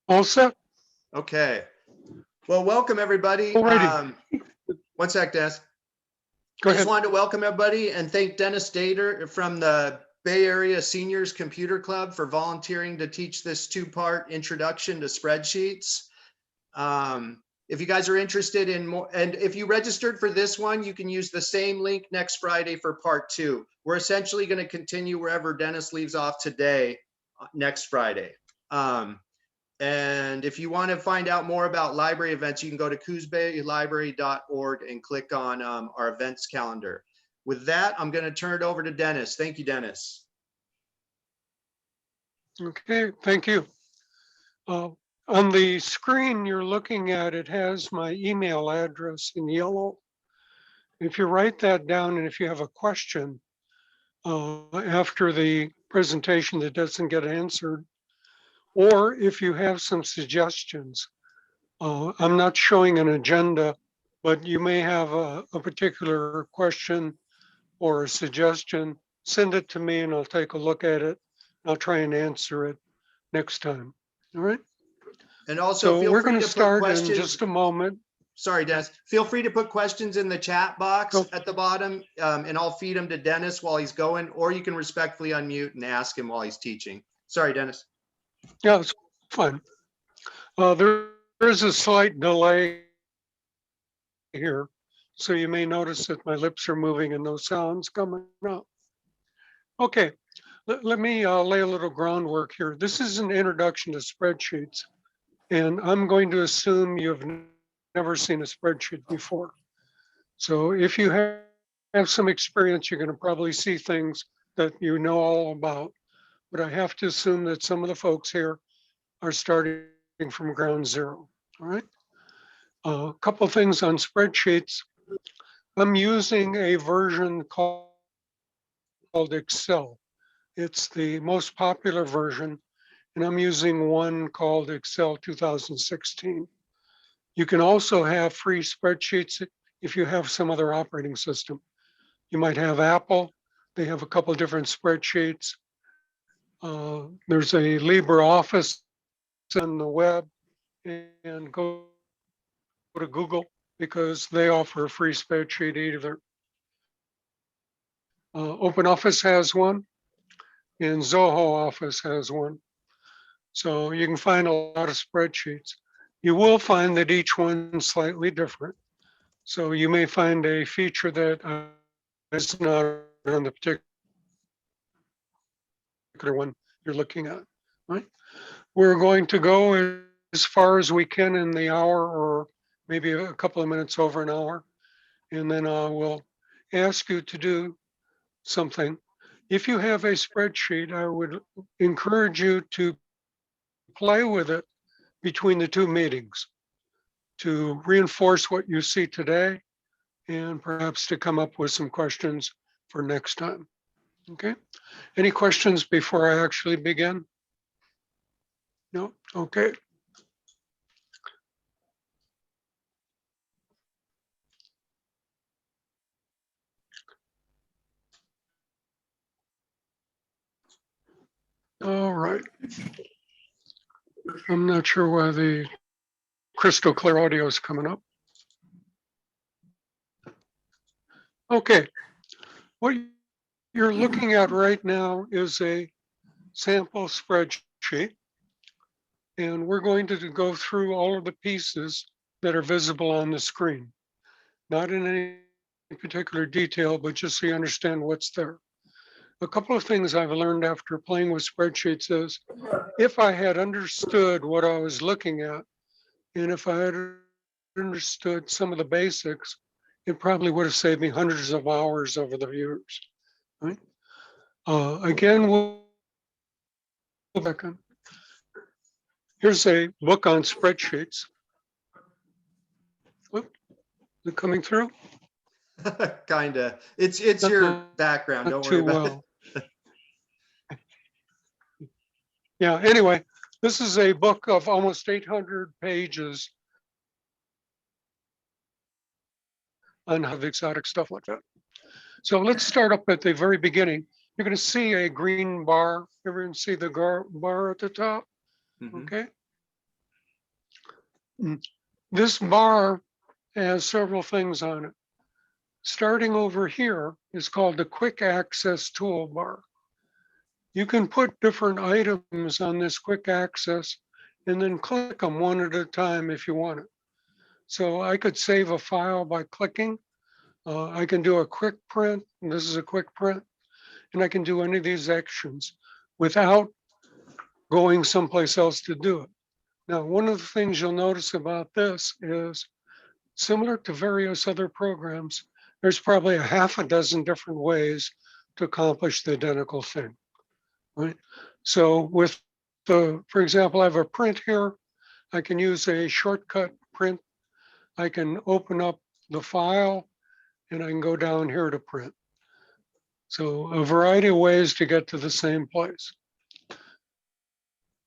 All set? Okay. Well, welcome everybody. Alrighty. One sec, Dennis. Go I ahead. just wanted to welcome everybody and thank Dennis Dater from the Bay Area Seniors Computer Club for volunteering to teach this two-part introduction to spreadsheets. If you guys are interested in more, and if you registered for this one, you can use the same link next Friday for part 2. We're essentially going to continue wherever Dennis leaves off today, next Friday. And if you want to find out more about library events, you can go to coosbaylibrary.org and click on our events calendar. With that, I'm going to turn it over to Dennis. Thank you, Dennis. Okay, thank you. On the screen you're looking at, it has my email address in yellow. If you write that down and if you have a question after the presentation that doesn't get answered, or if you have some suggestions, I'm not showing an agenda, but you may have a particular question or a suggestion, send it to me and I'll take a look at it. I'll try and answer it next time. All right. And also So feel we're free going to to start put questions. in just a moment. Sorry, Dennis. Feel free to put questions in the chat box at the bottom, and I'll feed them to Dennis while he's going, or you can respectfully unmute and ask him while he's teaching. Sorry, Dennis. Yeah, it's fine. There is a slight delay here, so you may notice that my lips are moving and no sounds coming out. Okay, let me lay a little groundwork here. This is an introduction to spreadsheets, and I'm going to assume you've never seen a spreadsheet before. So if you have some experience, you're going to probably see things that you know all about. But I have to assume that some of the folks here are starting from ground zero. All right. A couple of things on spreadsheets. I'm using a version called Excel. It's the most popular version, and I'm using one called Excel 2016. You can also have free spreadsheets if you have some other operating system. You might have Apple. They have a couple different spreadsheets. There's a LibreOffice on the web, and go to Google because they offer a free spreadsheet either. OpenOffice has one, and Zoho Office has one. So you can find a lot of spreadsheets. You will find that each one's slightly different. So you may find a feature that is not on the particular one you're looking at, right? We're going to go as far as we can in the hour, or maybe a couple of minutes over an hour. And then we'll ask you to do something. If you have a spreadsheet, I would encourage you to play with it between the two meetings to reinforce what you see today and perhaps to come up with some questions for next time. Okay. Any questions before I actually begin? No? Okay. All right. I'm not sure why the crystal clear audio is coming up. Okay. What you're looking at right now is a sample spreadsheet. And we're going to go through all of the pieces that are visible on the screen. Not in any particular detail, but just so you understand what's there. A couple of things I've learned after playing with spreadsheets is if I had understood what I was looking at, and if I had understood some of the basics, it probably would have saved me hundreds of hours over the years. Right? Again, we'll go back on. Here's a book on spreadsheets. Whoop, is it coming through? Kinda. It's your background. Don't worry about it. Yeah, anyway, this is a book of almost 800 pages on how exotic stuff like that. So let's start up at the very beginning. You're going to see a green bar. Everyone see the bar at the top? Mhm. Okay. This bar has several things on it. Starting over here is called the Quick Access Toolbar. You can put different items on this quick access and then click them one at a time if you want it. So I could save a file by clicking. I can do a quick print, and this is a quick print, and I can do any of these actions without going someplace else to do it. Now, one of the things you'll notice about this is similar to various other programs, there's probably a half a dozen different ways to accomplish the identical thing, right? So with for example, I have a print here. I can use a shortcut print. I can open up the file and I can go down here to print. So a variety of ways to get to the same place.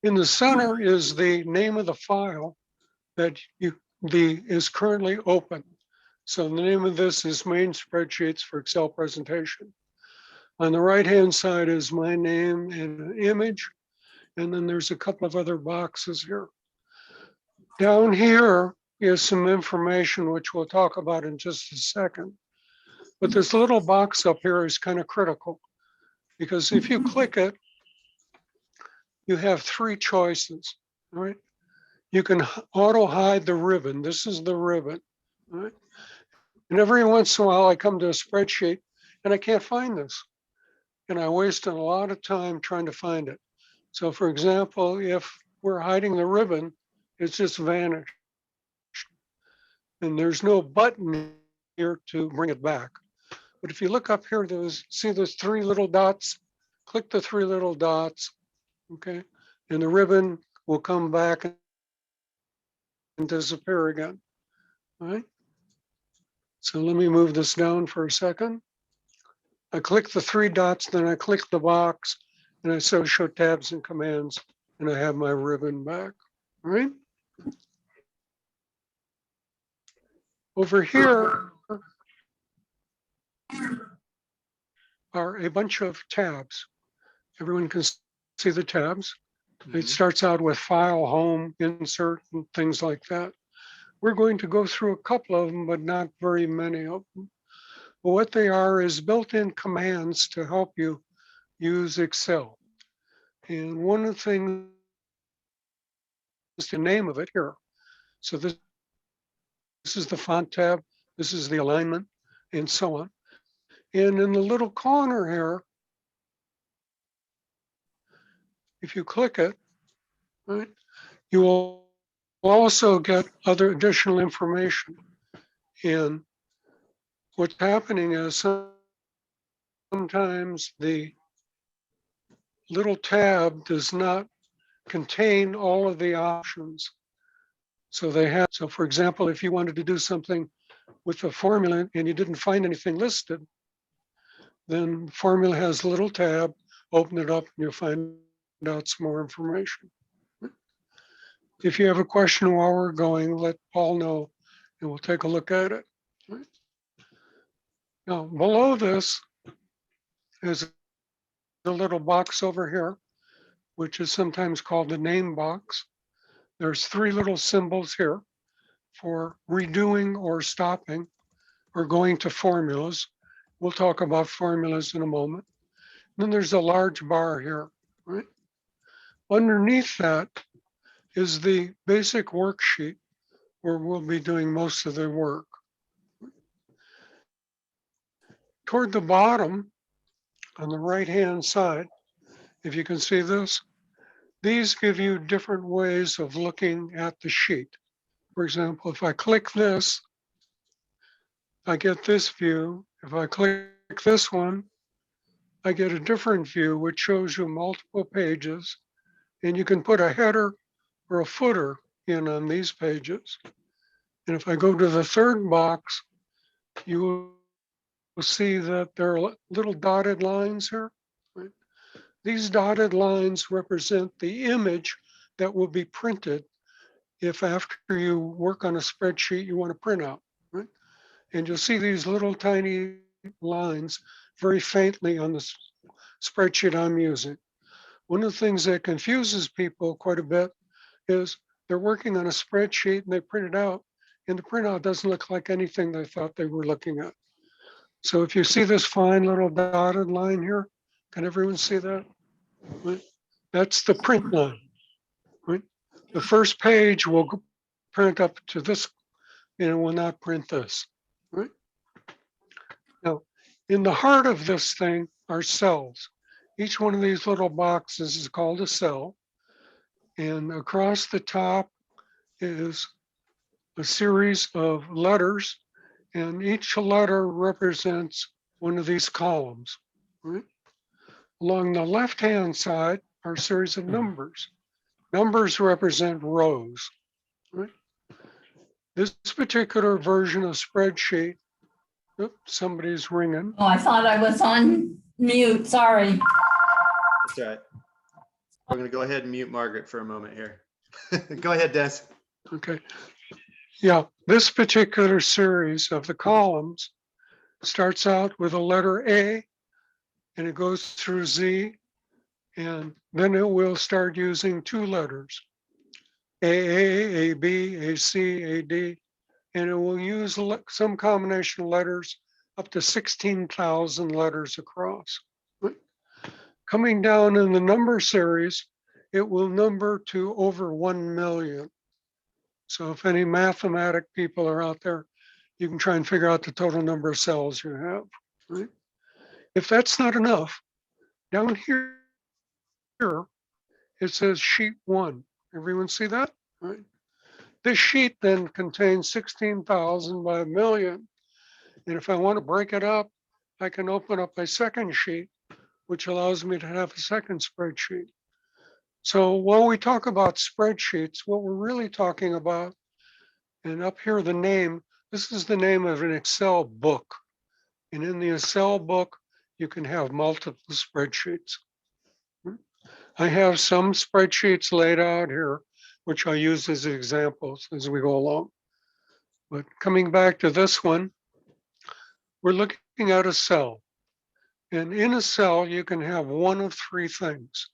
In the center is the name of the file that is currently open. So the name of this is main spreadsheets for Excel presentation. On the right-hand side is my name and an image. And then there's a couple of other boxes here. Down here is some information which we'll talk about in just a second. But this little box up here is kind of critical because if you click it, you have three choices, right? You can auto hide the ribbon. This is the ribbon, right? And every once in a while I come to a spreadsheet and I can't find this. And I wasted a lot of time trying to find it. So for example, if we're hiding the ribbon, it's just vanished. And there's no button here to bring it back. But if you look up here, see those three little dots? Click the three little dots, okay? And the ribbon will come back and disappear again, all right? So let me move this down for a second. I click the three dots, then I click the box, and I show tabs and commands, and I have my ribbon back, all right? Over here are a bunch of tabs. Everyone can see the tabs. It starts out with file, home, insert, and things like that. We're going to go through a couple of them, but not very many of them. But what they are is built-in commands to help you use Excel. And one of the things is the name of it here. So this is the font tab, this is the alignment, and so on. And in the little corner here, if you click it, right, you will also get other additional information. And what's happening is sometimes the little tab does not contain all of the options. So for example, if you wanted to do something with a formula and you didn't find anything listed, then formula has a little tab, open it up and you'll find out some more information. If you have a question while we're going, let Paul know and we'll take a look at it. Now, below this is the little box over here, which is sometimes called the name box. There's three little symbols here for redoing or stopping or going to formulas. We'll talk about formulas in a moment. And then there's a large bar here, right? Underneath that is the basic worksheet where we'll be doing most of the work. Toward the bottom, on the right-hand side, if you can see this, these give you different ways of looking at the sheet. For example, if I click this, I get this view. If I click this one, I get a different view, which shows you multiple pages. And you can put a header or a footer in on these pages. And if I go to the third box, you will see that there are little dotted lines here. Right? These dotted lines represent the image that will be printed if after you work on a spreadsheet you want to print out. Right? And you'll see these little tiny lines very faintly on the spreadsheet I'm using. One of the things that confuses people quite a bit is they're working on a spreadsheet and they print it out, and the printout doesn't look like anything they thought they were looking at. So if you see this fine little dotted line here, can everyone see that? Right? That's the print line. Right? The first page will print up to this, and it will not print this. Right? Now, in the heart of this thing are cells. Each one of these little boxes is called a cell. And across the top is a series of letters, and each letter represents one of these columns. Right? Along the left-hand side are a series of numbers. Numbers represent rows. Right? This particular version of spreadsheet, oops, somebody's ringing. Oh, I thought I was on mute, sorry. That's all right. We're going to go ahead and mute Margaret for a moment here. Go ahead, Dennis. Okay. Yeah, this particular series of the columns starts out with a letter A, and it goes through Z, and then it will start using two letters, AA, AB, AC, AD, and it will use some combination of letters up to 16,000 letters across. Coming down in the number series, it will number to over 1 million. So if any mathematic people are out there, you can try and figure out the total number of cells you have. Right? If that's not enough, down here, it says sheet 1. Everyone see that? Right? This sheet then contains 16,000 by a million. And if I want to break it up, I can open up a second sheet, which allows me to have a second spreadsheet. So while we talk about spreadsheets, what we're really talking about, and up here the name, this is the name of an Excel book. And in the Excel book, you can have multiple spreadsheets. I have some spreadsheets laid out here, which I use as examples as we go along. But coming back to this one, we're looking at a cell. And in a cell, you can have one of three things.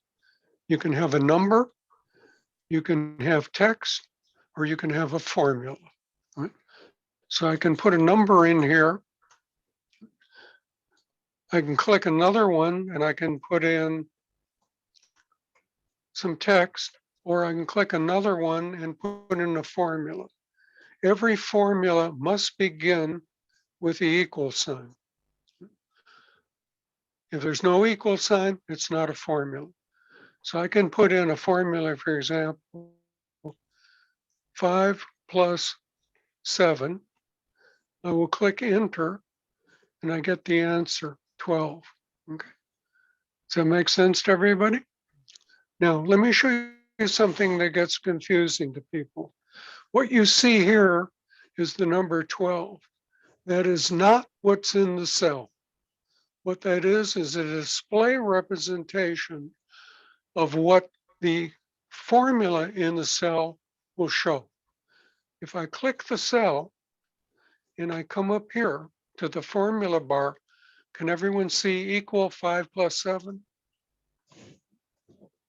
You can have a number, you can have text, or you can have a formula. Right? So I can put a number in here. I can click another one and I can put in some text, or I can click another one and put in a formula. Every formula must begin with the equal sign. If there's no equal sign, it's not a formula. So I can put in a formula, for example, 5 plus 7. I will click enter and I get the answer 12. Okay. Does that make sense to everybody? Now, let me show you something that gets confusing to people. What you see here is the number 12. That is not what's in the cell. What that is a display representation of what the formula in the cell will show. If I click the cell and I come up here to the formula bar, can everyone see equal 5 plus 7?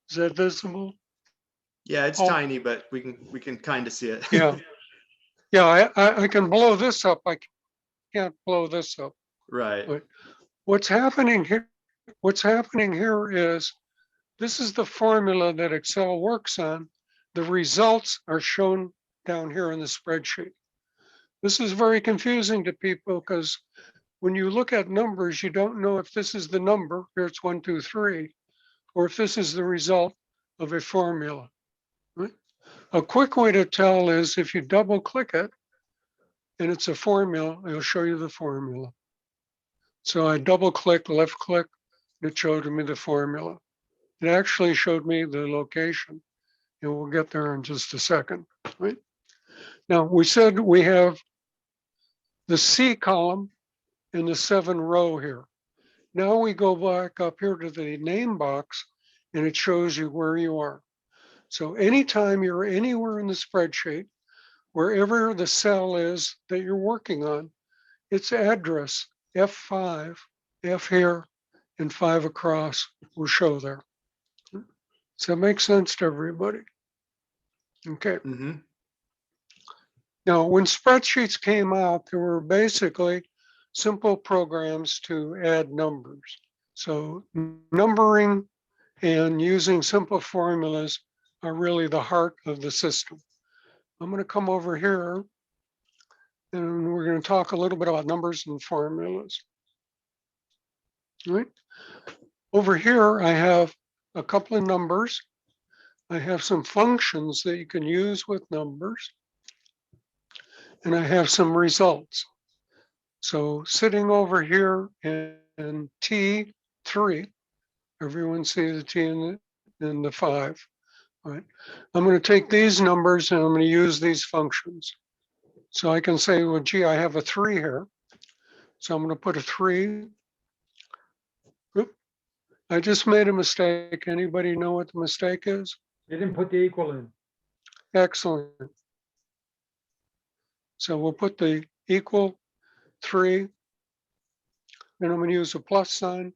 Is that visible? Yeah, it's Oh. tiny, but we can kind of see it. Yeah. Yeah, I can blow this up. I can't blow this up. Right. But what's happening here is this is the formula that Excel works on. The results are shown down here in the spreadsheet. This is very confusing to people because when you look at numbers, you don't know if this is the number, here it's 1, 2, 3, or if this is the result of a formula. Right? A quick way to tell is if you double click it and it's a formula, it'll show you the formula. So I double click, left click, and it showed me the formula. It actually showed me the location, and we'll get there in just a second. Right? Now, we said we have the C column in the 7 row here. Now we go back up here to the name box, and it shows you where you are. So anytime you're anywhere in the spreadsheet, wherever the cell is that you're working on, its address, F5, F here, and 5 across will show there. Does that make sense to everybody? Okay. Mhm. Now, when spreadsheets came out, there were basically simple programs to add numbers. So numbering and using simple formulas are really the heart of the system. I'm going to come over here and we're going to talk a little bit about numbers and formulas. All right. Over here, I have a couple of numbers. I have some functions that you can use with numbers, and I have some results. So sitting over here in T3, everyone see the T in the 5, right? I'm going to take these numbers and I'm going to use these functions. So I can say, well, gee, I have a 3 here. So I'm going to put a 3. Oop, I just made a mistake. Anybody know what the mistake is? You didn't put the equal in. Excellent. So we'll put the equal 3, then I'm going to use a plus sign,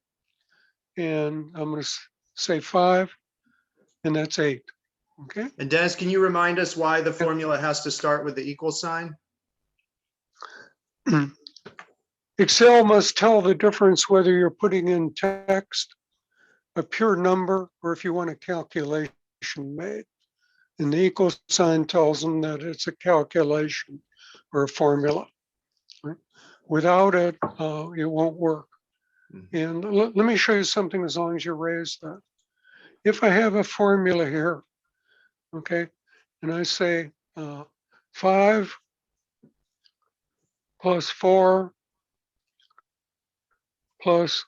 and I'm going to say 5, and that's 8. Okay. And Dennis, can you remind us why the formula has to start with the equal sign? Excel must tell the difference whether you're putting in text, a pure number, or if you want a calculation made. And the equal sign tells them that it's a calculation or a formula. Right? Without it, it won't work. And let me show you something as long as you raise that. If I have a formula here, okay, and I say 5 plus 4 plus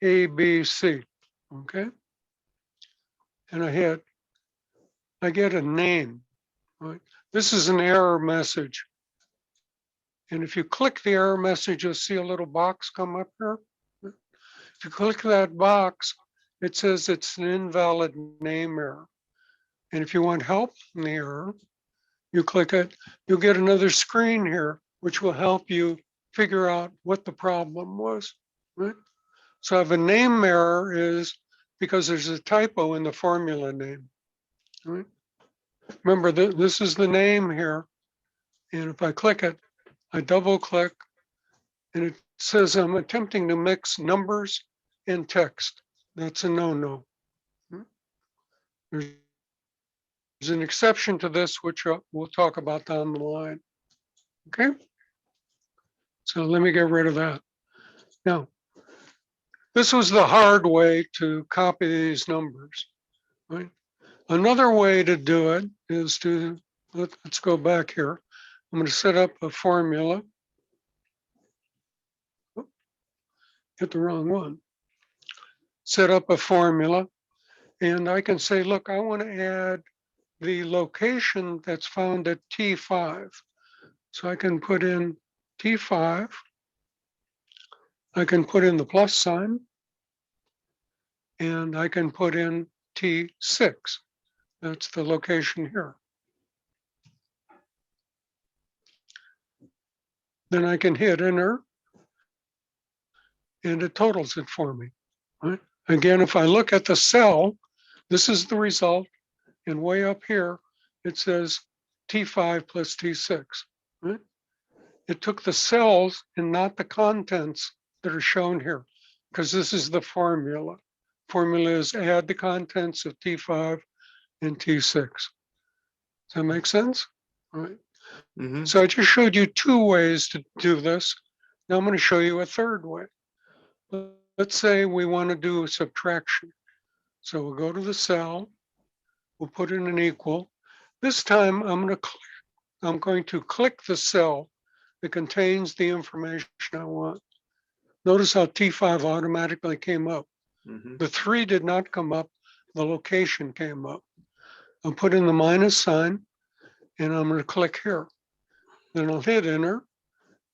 ABC, okay? And I get a name, right? This is an error message. And if you click the error message, you'll see a little box come up here. If you click that box, it says it's an invalid name error. And if you want help in the error, you click it, you'll get another screen here, which will help you figure out what the problem was, right? So if a name error is because there's a typo in the formula name, right? Remember, this is the name here. And if I click it, I double click, and it says I'm attempting to mix numbers and text. That's a no-no. There's an exception to this, which we'll talk about down the line. Okay? So let me get rid of that. Now, this was the hard way to copy these numbers, right? Another way to do it is to, let's go back here. I'm going to set up a formula. Oh, hit the wrong one. Set up a formula, and I can say, look, I want to add the location that's found at T5. So I can put in T5. I can put in the plus sign, and I can put in T6. That's the location here. Then I can hit enter, and it totals it for me. Right? Again, if I look at the cell, this is the result, and way up here, it says T5 plus T6. Right? It took the cells and not the contents that are shown here, because this is the formula. Formula is add the contents of T5 and T6. Does that make sense? All right. Mhm. So I just showed you 2 ways to do this. Now I'm going to show you a third way. Let's say we want to do a subtraction. So we'll go to the cell, we'll put in an equal. This time I'm going to click the cell that contains the information I want. Notice how T5 automatically came up. Mhm. The 3 did not come up, the location came up. I'll put in the minus sign, and I'm going to click here. Then I'll hit enter,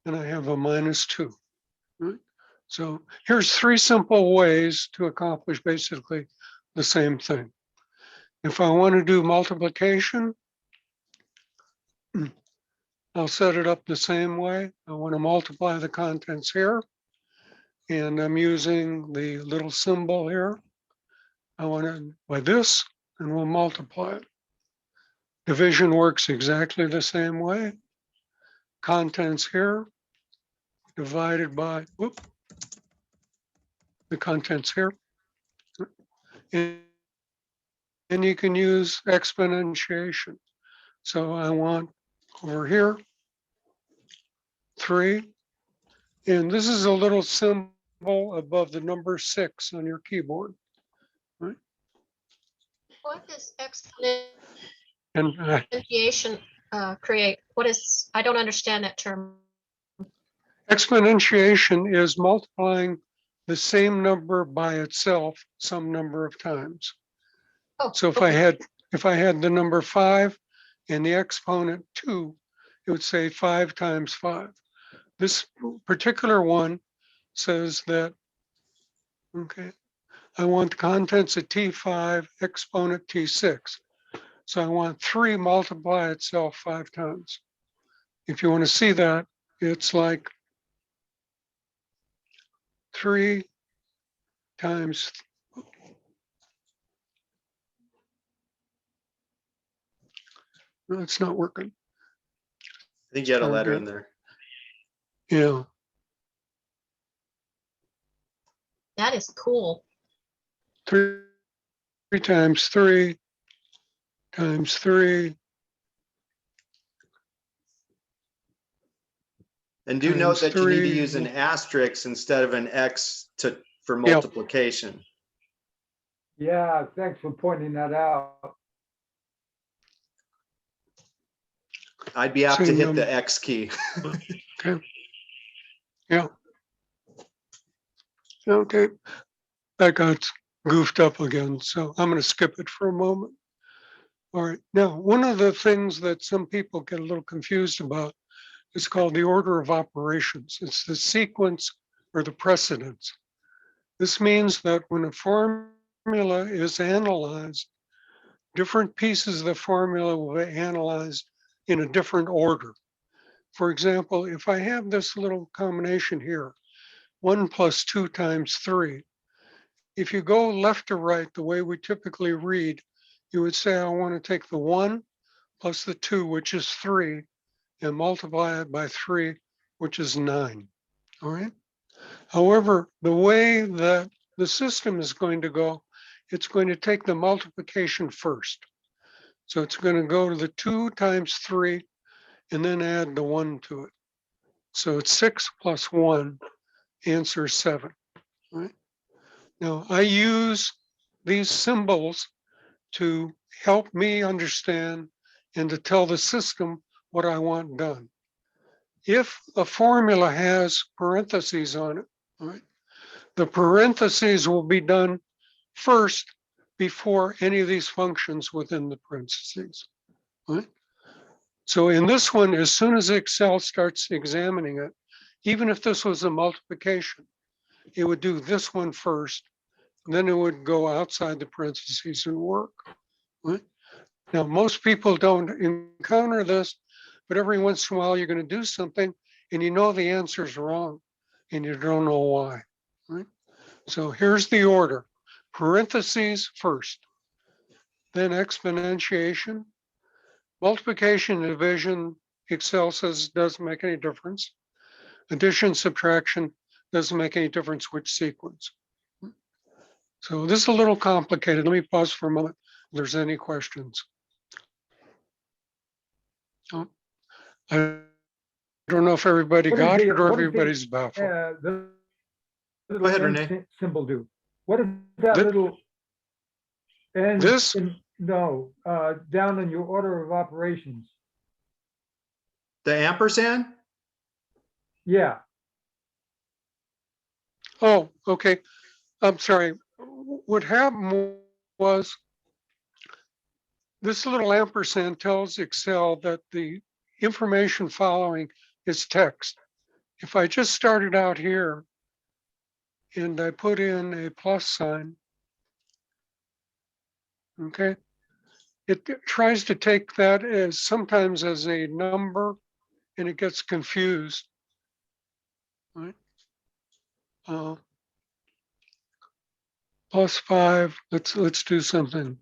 and I have a -2. Right? So here's 3 simple ways to accomplish basically the same thing. If I want to do multiplication, I'll set it up the same way. I want to multiply the contents here, and I'm using the little symbol here. I want to by this, and we'll multiply it. Division works exactly the same way. Contents here divided by, whoop, the contents here. And you can use exponentiation. So I want over here, 3. And this is a little symbol above the number 6 on your keyboard. Right? What does And exponentiation create? What is, I don't understand that term. exponentiation is multiplying the same number by itself some number of times. Oh, So if okay. I had the number 5 and the exponent 2, it would say 5 times 5. This particular one says that, okay, I want the contents of T5, exponent T6. So I want 3 multiply itself 5 times. If you want to see that, it's like 3 times, no, it's not working. I think you had a Sorry, letter Greg. in there. Yeah, That is cool. 3 times 3 times 3 And do note times that you need to 3. use an asterisk instead of an X for Yeah. multiplication. Yeah, thanks for pointing that out. I'd be apt to See, hit the X key. Okay. Yeah. Okay. That got goofed up again, so I'm going to skip it for a moment. All right. Now, one of the things that some people get a little confused about is called the order of operations. It's the sequence or the precedence. This means that when a formula is analyzed, different pieces of the formula will be analyzed in a different order. For example, if I have this little combination here, 1 plus 2 times 3, if you go left to right, the way we typically read, you would say, I want to take the 1 plus the 2, which is 3, and multiply it by 3, which is 9. All right. However, the way that the system is going to go, it's going to take the multiplication first. So it's going to go to the 2 times 3 and then add the 1 to it. So it's 6 plus 1, answer 7. Right? Now I use these symbols to help me understand and to tell the system what I want done. If a formula has parentheses on it, right, the parentheses will be done first before any of these functions within the parentheses. Right? So in this one, as soon as Excel starts examining it, even if this was a multiplication, it would do this one first, then it would go outside the parentheses and work. Right? Now, most people don't encounter this, but every once in a while you're going to do something and you know the answer is wrong and you don't know why. Right? So here's the order. Parentheses first, then exponentiation, multiplication, division, Excel says doesn't make any difference. Addition, subtraction, doesn't make any difference which sequence. So this is a little complicated. Let me pause for a moment if there's any questions. Oh, I don't know if everybody What is got the- it or what is the, everybody's baffled. The little Go ahead, N Renee. symbol do? What does that Th- little N? This? No, down in your order of operations. The ampersand? Yeah, Oh, okay. I'm sorry. What happened was this little ampersand tells Excel that the information following is text. If I just started out here and I put in a plus sign, okay, it tries to take that as sometimes as a number and it gets confused. Right? +5, let's do something.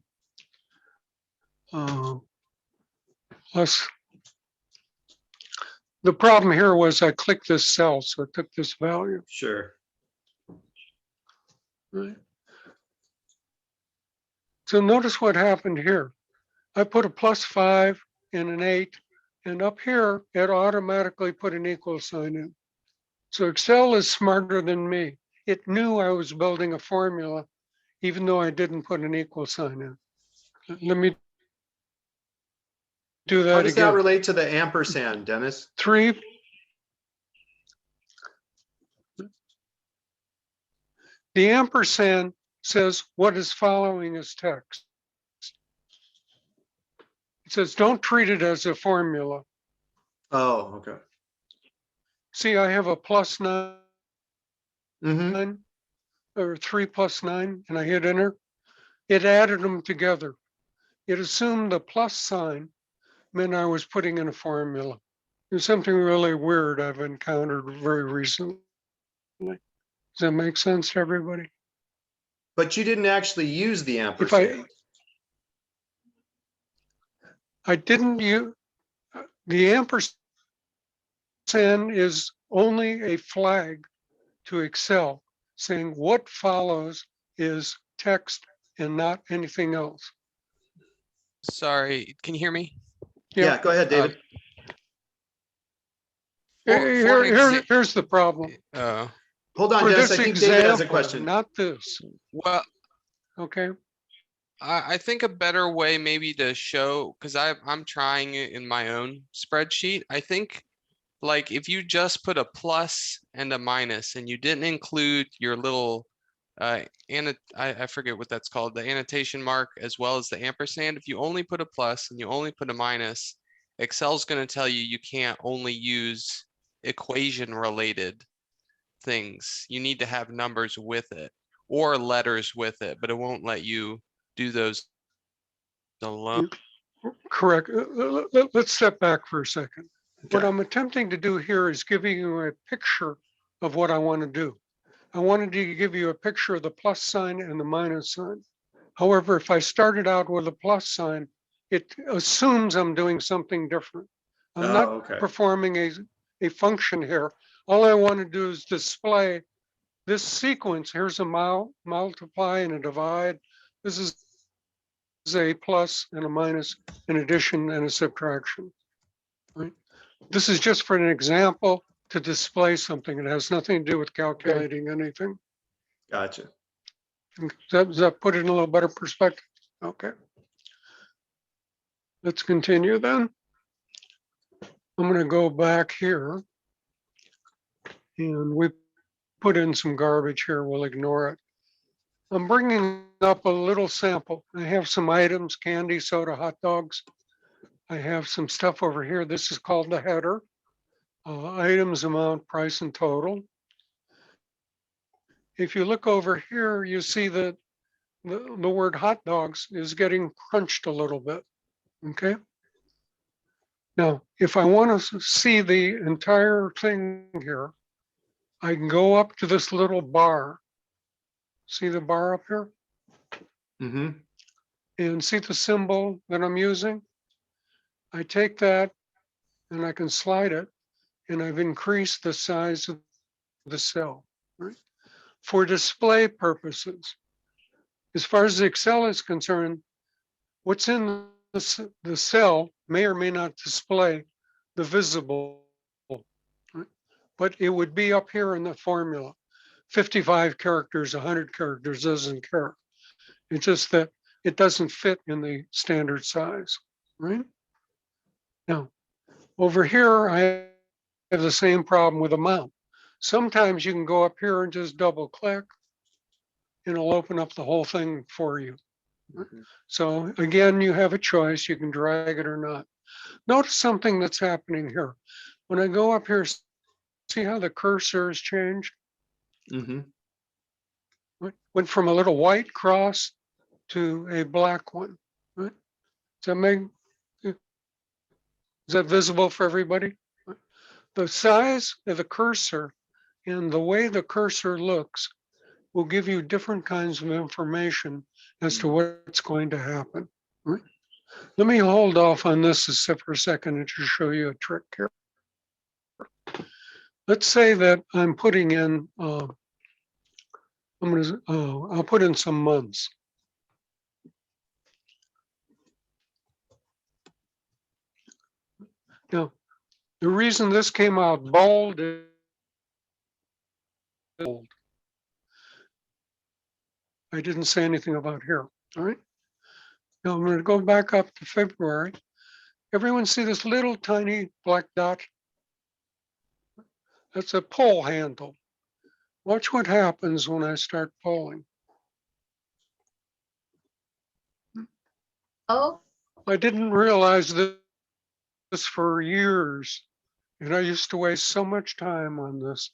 plus. The problem here was I clicked this cell, so it took this value. Sure. Right. So notice what happened here. I put a +5 and an 8, and up here, it automatically put an equal sign in. So Excel is smarter than me. It knew I was building a formula, even though I didn't put an equal sign in. Let me do How that does that again. relate to the ampersand, Dennis? 3. The ampersand says what is following is text. It says, don't treat it as a formula. Oh, okay. See, I have a +9 Mm-hmm. or 3 + 9, and I hit enter. It added them together. It assumed the plus sign meant I was putting in a formula. There's something really weird I've encountered very recently. Does that make sense to everybody? But you didn't actually use the If ampersand. I didn't use the ampersand is only a flag to Excel saying what follows is text and not anything else. Sorry, can you hear me? Yeah, go ahead, David. Here's the problem. Hold on, For Dennis. this I think David has a example, question. not this. Well, Okay. I think a better way maybe to show, because I'm trying it in my own spreadsheet. I think like if you just put a plus and a minus and you didn't include your little I forget what that's called, the annotation mark as well as the ampersand. If you only put a plus and you only put a minus, Excel's going to tell you you can't only use equation related things. You need to have numbers with it or letters with it, but it won't let you do those alone. Correct. Let's step back for a second. What Okay. I'm attempting to do here is giving you a picture of what I want to do. I wanted to give you a picture of the plus sign and the minus sign. However, if I started out with a plus sign, it assumes I'm doing something different. I'm not okay. performing a function here. All I want to do is display this sequence. Here's a multiply and a divide. This is a plus and a minus, an addition and a subtraction. Right? This is just for an example to display something. It has nothing to do with calculating anything. Gotcha. Does that put it in a little better perspective? Okay. Let's continue then. I'm going to go back here. And we put in some garbage here. We'll ignore it. I'm bringing up a little sample. I have some items, candy, soda, hot dogs. I have some stuff over here. This is called the header. Items, amount, price, and total. If you look over here, you see that the word hot dogs is getting crunched a little bit, okay? Now, if I want to see the entire thing here, I can go up to this little bar. See the bar up here? Mm-hmm. And see the symbol that I'm using? I take that and I can slide it, and I've increased the size of the cell, right? For display purposes. As far as Excel is concerned, what's in the cell may or may not display the visible, right? But it would be up here in the formula. 55 characters, 100 characters, doesn't care. It's just that it doesn't fit in the standard size, right? Now, over here, I have the same problem with amount. Sometimes you can go up here and just double click and it'll open up the whole thing for you. So again, you have a choice. You can drag it or not. Notice something that's happening here. When I go up here, see how the cursor has changed? Mm-hmm. Went from a little white cross to a black one. Right? Is that visible for everybody? The size of the cursor and the way the cursor looks will give you different kinds of information as to what's going to happen. Right? Let me hold off on this for a second and just show you a trick here. Let's say that I'm putting in, I'll put in some months. Now, the reason this came out bold is bold. I didn't say anything about here, all right? Now I'm going to go back up to February. Everyone see this little tiny black dot? That's a pull handle. Watch what happens when I start pulling. Oh, I didn't realize this for years, and I used to waste so much time on this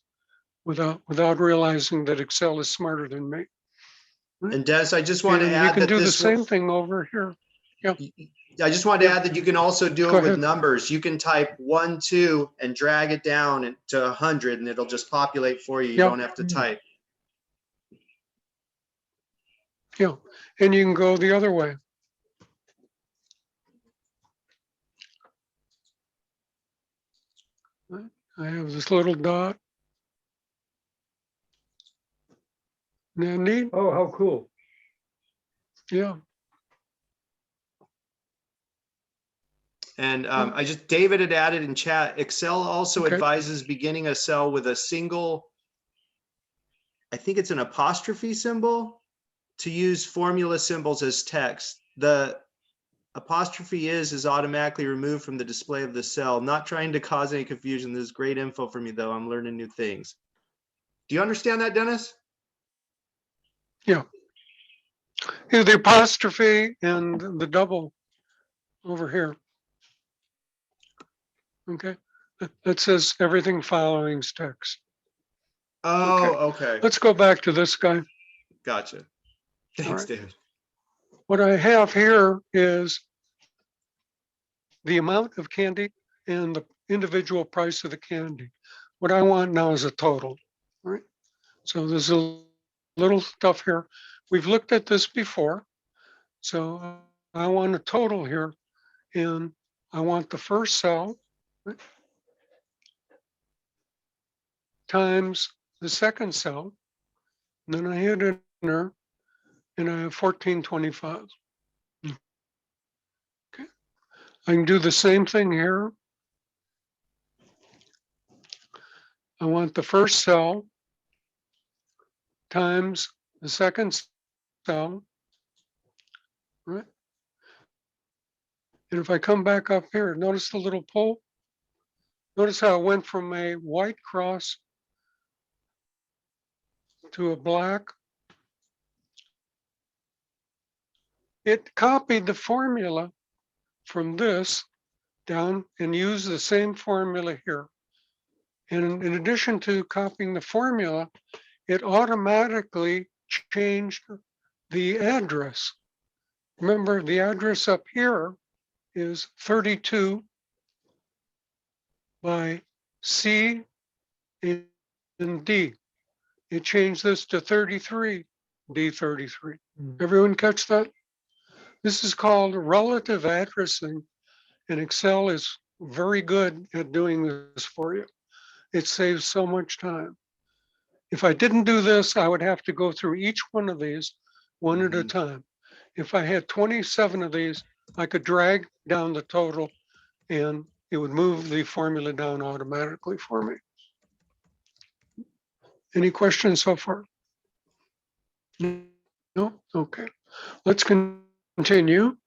without realizing that Excel is smarter than me. And Des, I just want to And you add can that do the this, same thing over here. I just want to Yeah. add that you can also do Go it with ahead. numbers. You can type 1, 2 and drag it down to 100 and it'll just populate for you. You Yeah. don't have to type. Yeah, and you can go the other way. I have this little dot. Isn't that neat? Oh, how cool. Yeah. And David had added in chat, Excel also Okay. advises beginning a cell with a single, I think it's an apostrophe symbol, to use formula symbols as text. The apostrophe is automatically removed from the display of the cell. Not trying to cause any confusion. This is great info for me though. I'm learning new things. Do you understand that, Dennis? Yeah, the apostrophe and the double over here. Okay, that says everything following is text. Oh, okay. Let's go back to this guy. Gotcha. Thanks, right. David. What I have here is the amount of candy and the individual price of the candy. What I want now is a total, right? So there's a little stuff here. We've looked at this before. So I want a total here, and I want the first cell, right, times the second cell. And then I hit enter, and I have 1425. Okay. I can do the same thing here. I want the first cell times the second cell, right? And if I come back up here, notice the little pull. Notice how it went from a white cross to a black. It copied the formula from this down and used the same formula here. And in addition to copying the formula, it automatically changed the address. Remember, the address up here is 32 by C and D. It changed this to 33, D33. Everyone catch that? This is called relative addressing, and Excel is very good at doing this for you. It saves so much time. If I didn't do this, I would have to go through each one of these one at a time. If I had 27 of these, I could drag down the total and it would move the formula down automatically for me. Any questions so far? No? Okay. Let's continue.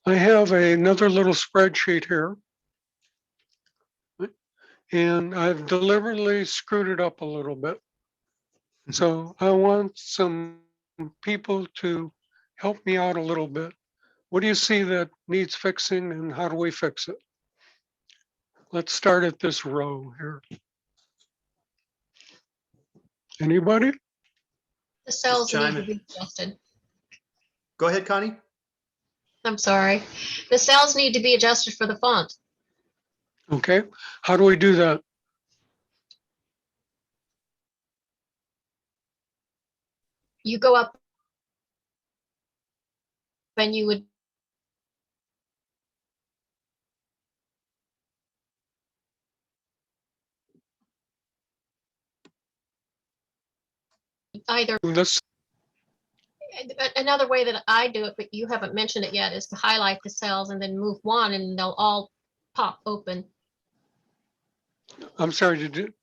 I have another little spreadsheet here. And I've deliberately screwed it up a little bit. So I want some people to help me out a little bit. What do you see that needs fixing and how do we fix it? Let's start at this row here. Anybody? the cells need chime to in. be adjusted. Go ahead, Connie. I'm sorry. The cells need to be adjusted for the font. Okay, how do we do that? You go up and you would either, This, another way that I do it, but you haven't mentioned it yet, is to highlight the cells and then move one and they'll all pop open. I'm sorry, did you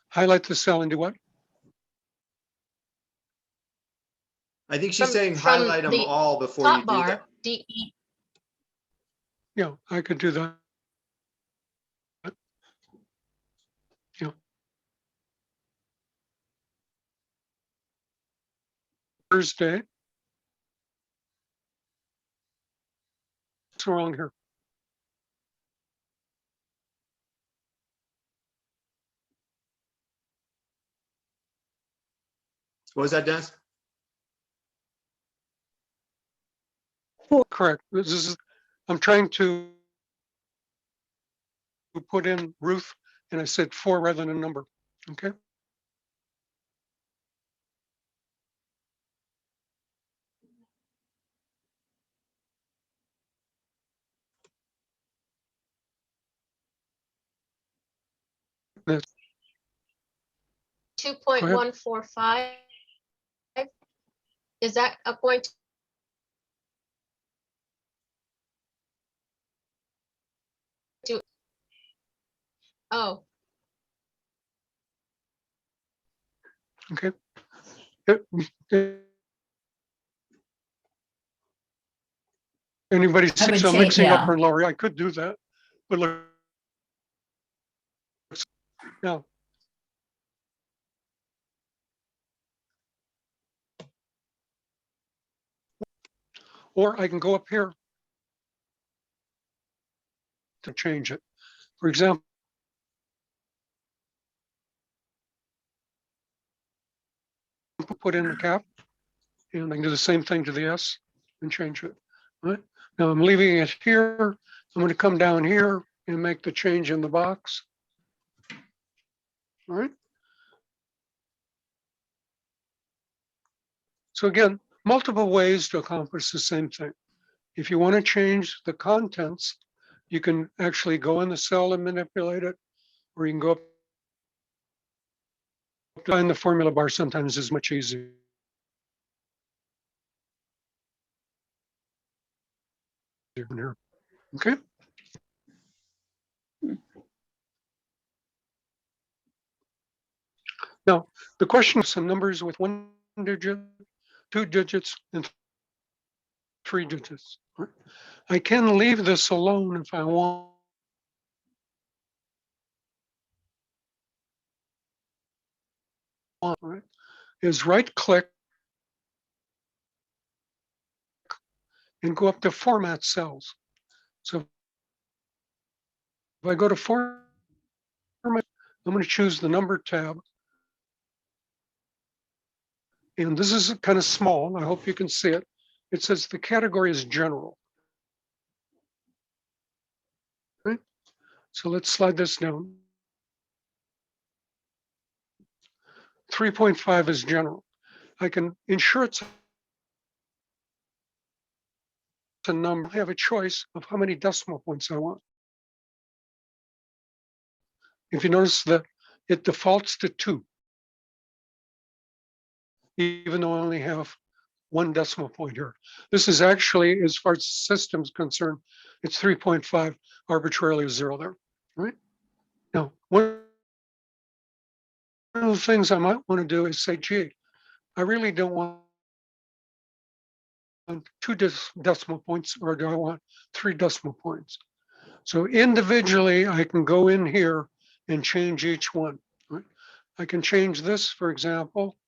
highlight the cell and do what? I think she's From- saying from highlight them the all before you Top do bar, that. DE, Yeah, I could do that. Yeah. Thursday. What's wrong here? What was that, Dennis? Correct. This is, I'm trying to put in Ruth and I said 4 rather than a number. Okay. That's, 2.145. Is that going to? Oh, okay. Anybody I would see, I'm say, mixing up yeah. her Lori. I could do that, but look. Now, or I can go up here to change it. For example, put in the cap and I can do the same thing to the S and change it. All right. Now I'm leaving it here. I'm going to come down here and make the change in the box. All right. So again, multiple ways to accomplish the same thing. If you want to change the contents, you can actually go in the cell and manipulate it, or you can go up. Find the formula bar sometimes is much easier. Here. Okay. Now, the question is some numbers with 1 digit, 2 digits, and 3 digits. Right? I can leave this alone if I want. Right? Is right click and go up to format cells. So if I go to format, I'm going to choose the number tab. And this is kind of small. I hope you can see it. It says the category is general. Right? So let's slide this down. 3.5 is general. I can ensure it's a number. I have a choice of how many decimal points I want. If you notice that it defaults to 2, even though I only have 1 decimal point here. This is actually, as far as the system's concerned, it's 3.5, arbitrarily 0 there, right? Now, one of the things I might want to do is say, gee, I really don't want 2 decimal points, or do I want 3 decimal points? So individually, I can go in here and change each one. Right? I can change this, for example,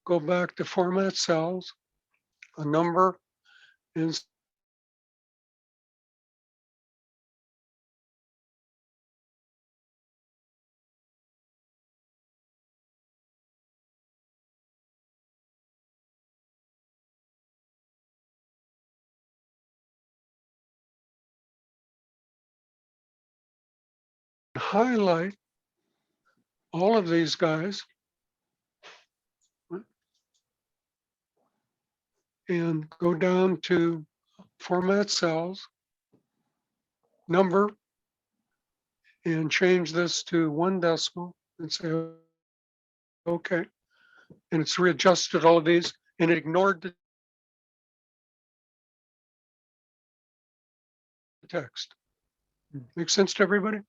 go back to format cells, a number, and highlight all of these guys. and go down to format cells, number, and change this to 1 decimal and say, okay. And it's readjusted all of these and it ignored the text. Make sense to everybody?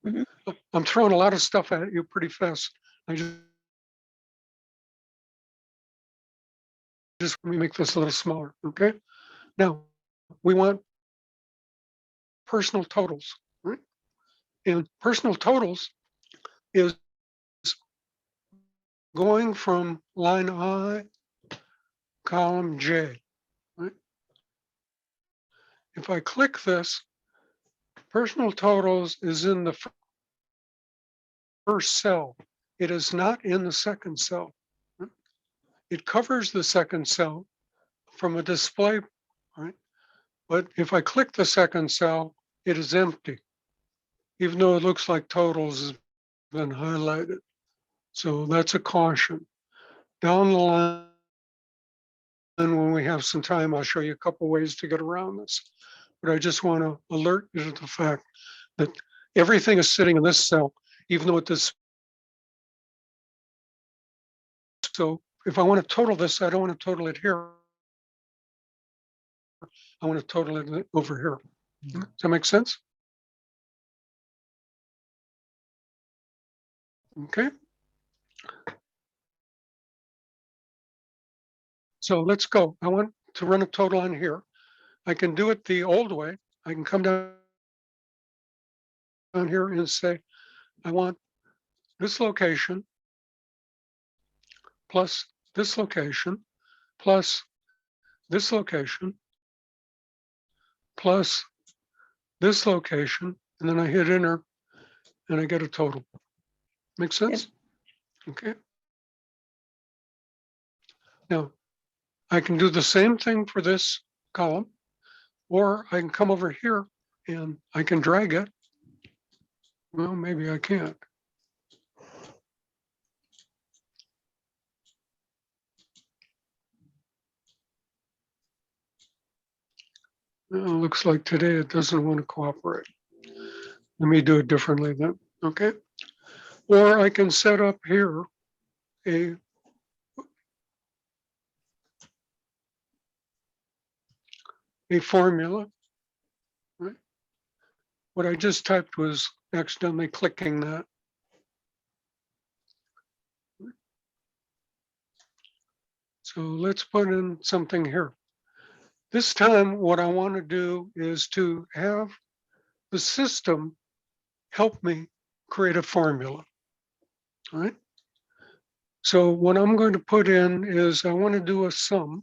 Mhm. I'm throwing a lot of stuff at you pretty fast. I just let me make this a little smaller, okay? Now, we want personal totals, right? And personal totals is going from line I, column J, right? If I click this, personal totals is in the first cell. It is not in the second cell. Right? It covers the second cell from a display, right? But if I click the second cell, it is empty, even though it looks like totals has been highlighted. So that's a caution. Down the line, when we have some time, I'll show you a couple ways to get around this. But I just want to alert you to the fact that everything is sitting in this cell, even though it is. So if I want to total this, I don't want to total it here. I want to total it over here. Does that make sense? Okay. So let's go. I want to run a total on here. I can do it the old way. I can come down here and say, I want this location plus this location plus this location plus this location, and then I hit enter and I get a total. Make sense? Okay. Now, I can do the same thing for this column, or I can come over here and I can drag it. Well, maybe I can't. Looks like today it doesn't want to cooperate. Let me do it differently then, okay? Or I can set up here a formula, right? What I just typed was accidentally clicking that. So let's put in something here. This time, what I want to do is to have the system help me create a formula, all right? So what I'm going to put in is I want to do a sum.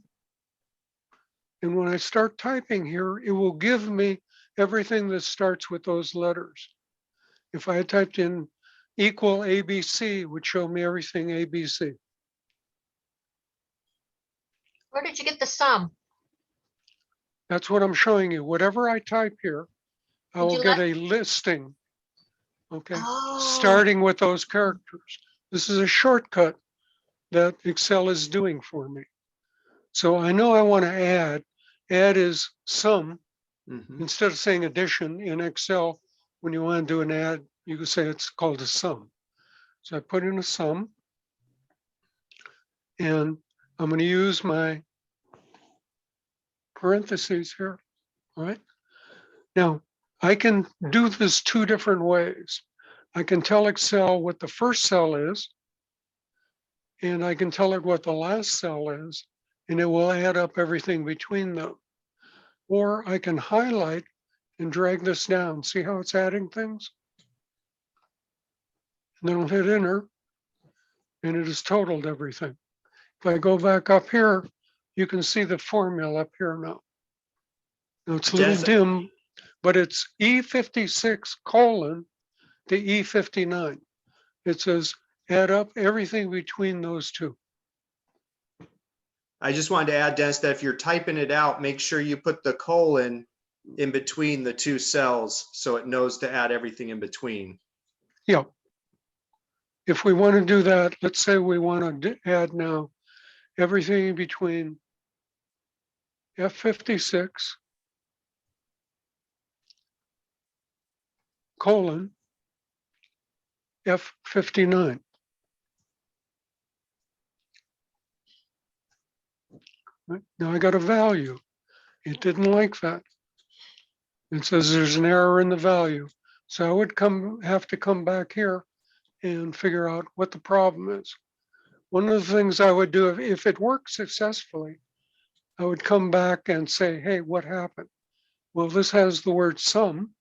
And when I start typing here, it will give me everything that starts with those letters. If I had typed in equal ABC, it would show me everything ABC. Where did you get the sum? That's what I'm showing you. Whatever I type here, I Did will you get let- a listing, okay, Oh, starting with those characters. This is a shortcut that Excel is doing for me. So I know I want to add. Add is sum. Mhm. Instead of saying addition in Excel, when you want to do an add, you can say it's called a sum. So I put in a sum, and I'm going to use my parentheses here, all right? Now, I can do this 2 different ways. I can tell Excel what the first cell is, and I can tell it what the last cell is, and it will add up everything between them. Or I can highlight and drag this down. See how it's adding things? And then I'll hit enter, and it has totaled everything. If I go back up here, you can see the formula up here now. Now it's a little Des- dim, but it's E56 colon to E59. It says add up everything between those two. I just wanted to add, Dennis, that if you're typing it out, make sure you put the colon in between the 2 cells so it knows to add everything in between. Yeah. If we want to do that, let's say we want to add now everything between F56 colon F59. Right? Now I got a value. It didn't like that. It says there's an error in the value. So I would have to come back here and figure out what the problem is. One of the things I would do if it worked successfully, I would come back and say, hey, what happened? Well, this has the word sum,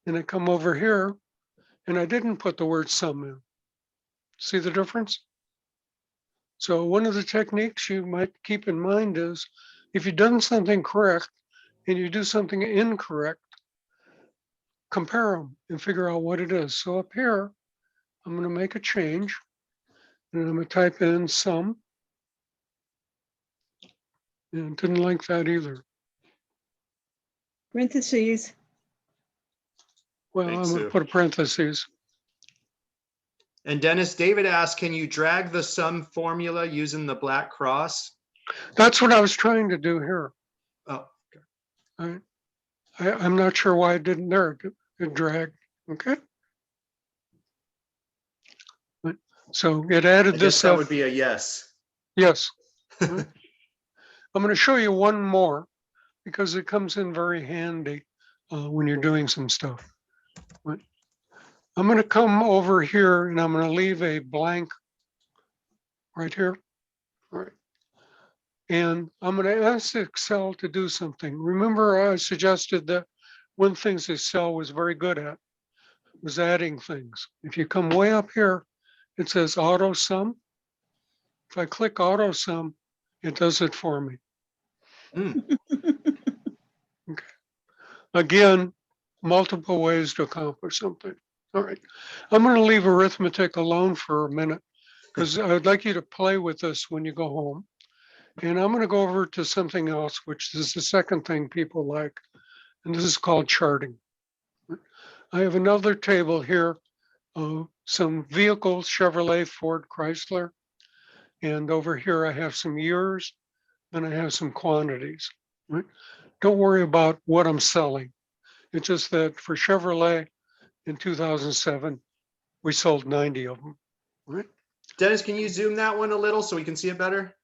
and I come over here and I didn't put the word sum in. See the difference? So one of the techniques you might keep in mind is if you've done something correct and you do something incorrect, compare them and figure out what it is. So up here, I'm going to make a change and I'm going to type in sum. And didn't like that either. Parentheses. Well, Thanks, I'm going to Sue. put a parentheses. And Dennis, David asked, can you drag the sum formula using the black cross? That's what I was trying to do here. Oh, I'm not sure why it didn't there. It dragged. Okay. So it added I this guess that F. would be a yes. Yes. Right. I'm going to show you one more because it comes in very handy when you're doing some stuff. Right. I'm going to come over here and I'm going to leave a blank right here. All right. And I'm going to ask Excel to do something. Remember, I suggested that one thing Excel was very good at was adding things. If you come way up here, it says Autosum. If I click Autosum, it does it for me. Okay. Again, multiple ways to accomplish something. All right. I'm going to leave arithmetic alone for a minute because I would like you to play with this when you go home. And I'm going to go over to something else, which is the second thing people like. And this is called charting. I have another table here of some vehicles, Chevrolet, Ford, Chrysler. And over here, I have some years and I have some quantities. Right? Don't worry about what I'm selling. It's just that for Chevrolet in 2007, we sold 90 of them. Right? Dennis, can you zoom that one a little so we can see it better?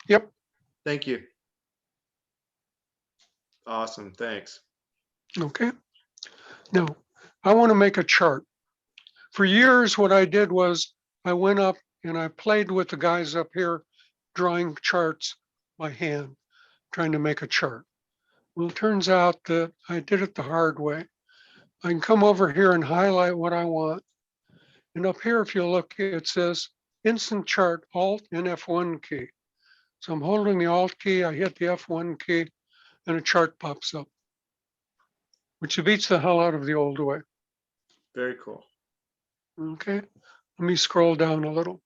Yep. Thank you. Awesome, thanks. Okay. Now, I want to make a chart. For years, what I did was I went up and I played with the guys up here drawing charts by hand, trying to make a chart. Well, it turns out that I did it the hard way. I can come over here and highlight what I want. And up here, if you look, it says instant chart, Alt and F1 key. So I'm holding the Alt key, I hit the F1 key, and a chart pops up, which beats the hell out of the old way. Very cool. Okay, let me scroll down a little.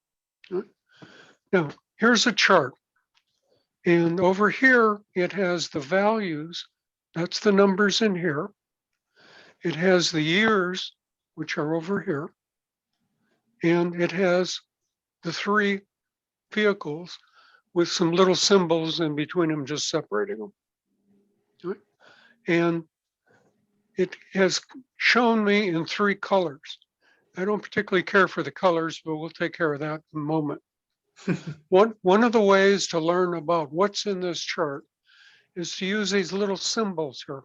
Now, here's a chart. And over here, it has the values. That's the numbers in here. It has the years, which are over here. And it has the three vehicles with some little symbols in between them, just separating them. Right? And it has shown me in three colors. I don't particularly care for the colors, but we'll take care of that in a moment. One of the ways to learn about what's in this chart is to use these little symbols here.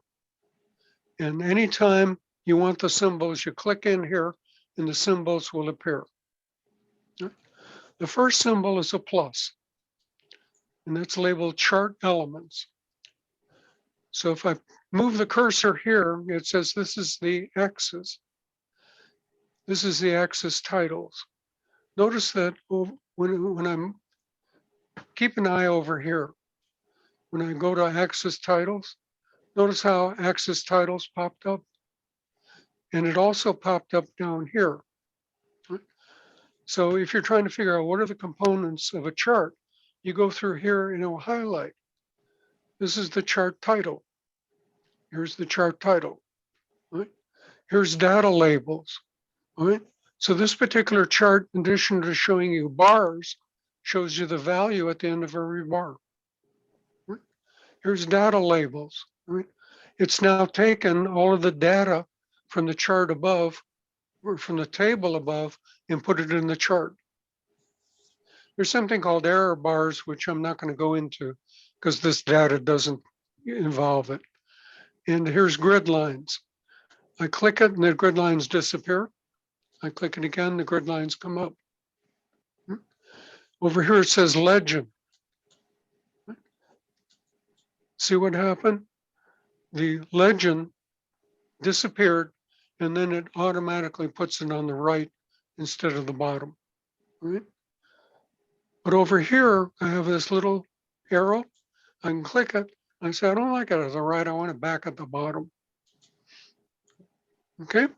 And anytime you want the symbols, you click in here and the symbols will appear. The first symbol is a plus, and that's labeled chart elements. So if I move the cursor here, it says this is the axis. This is the axis titles. Notice that when I'm, keep an eye over here. When I go to axis titles, notice how axis titles popped up. And it also popped up down here. So if you're trying to figure out what are the components of a chart, you go through here and it will highlight. This is the chart title. Here's the chart title. Right? Here's data labels. Right? So this particular chart, in addition to showing you bars, shows you the value at the end of every bar. Here's data labels. Right? It's now taken all of the data from the chart above or from the table above and put it in the chart. There's something called error bars, which I'm not going to go into because this data doesn't involve it. And here's grid lines. I click it and the grid lines disappear. I click it again, the grid lines come up. Over here it says legend. See what happened? The legend disappeared and then it automatically puts it on the right instead of the bottom, right? But over here, I have this little arrow. I can click it. I say, I don't like it at the right. I want it back at the bottom. Okay.